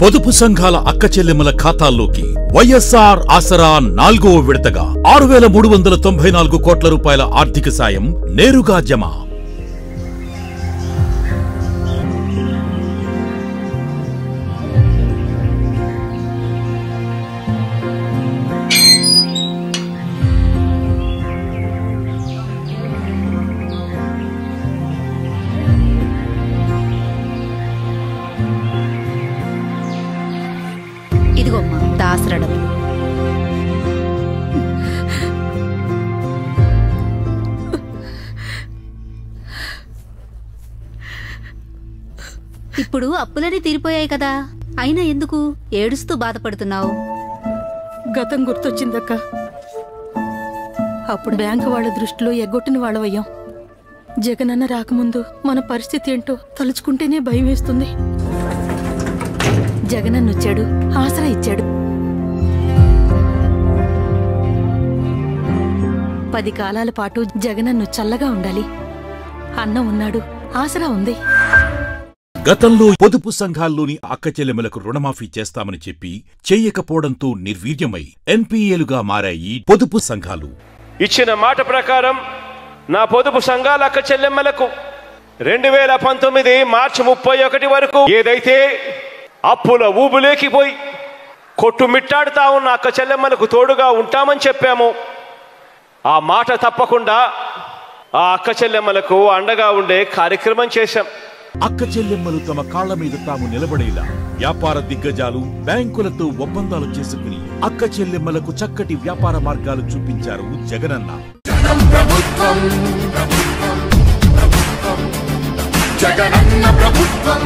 పొదుపు సంఘాల అక్కచెల్లెమ్మల ఖాతాల్లోకి వైఎస్ఆర్ ఆసరా 4వ విడతగా 6,394 కోట్ల రూపాయల ఆర్థిక సాయం నేరుగా జమ. ఇదిగోమ్మా దాసరా డబ్బులు. ఇప్పుడు అప్పులన్నీ తీరిపోయాయి కదా, అయినా ఎందుకు ఏడుస్తూ బాధపడుతున్నావు? గతం గుర్తొచ్చిందక్క. అప్పుడు బ్యాంకు వాళ్ళ దృష్టిలో ఎగ్గొట్టిన వాళ్ళవయ్యాం. జగనన్న రాకముందు మన పరిస్థితి ఏంటో తలుచుకుంటేనే భయం వేస్తుంది. జగనన్న వచ్చాడు, ఆసరా ఇచ్చాడు. 10 కాలాల పాటు జగనన్ను చల్లగా ఉండాలి. అన్నం ఉన్నాడు, ఆసరా ఉంది. గతంలో పొదుపు సంఘాల్లోని అక్కచెల్లెమ్మలకు రుణమాఫీ చేస్తామని చెప్పి చెయ్యకపోవడంతో నిర్వీర్యమై ఎన్పీఏలుగా మారాయి పొదుపు సంఘాలు. ఇచ్చిన మాట ప్రకారం నా పొదుపు సంఘాల అక్కచెల్లెమ్మలకు 2019 మార్చి 31 వరకు ఏదైతే అప్పుల ఊబులేకిపోయి కొట్టుమిట్టాడుతా ఉన్న అక్క చెల్లెమ్మలకు తోడుగా ఉంటామని చెప్పాము, ఆ మాట తప్పకుండా ఆ అక్క చెల్లెమ్మలకు అండగా ఉండే కార్యక్రమం చేశాం. అక్క చెల్లెమ్మలు తమ కాళ్ల మీద తాము నిలబడేలా వ్యాపార దిగ్గజాలు బ్యాంకులతో ఒప్పందాలు చేసుకుని అక్క చెల్లెమ్మలకు చక్కటి వ్యాపార మార్గాలు చూపించారు జగనన్న. జగనన్న ప్రభుత్వం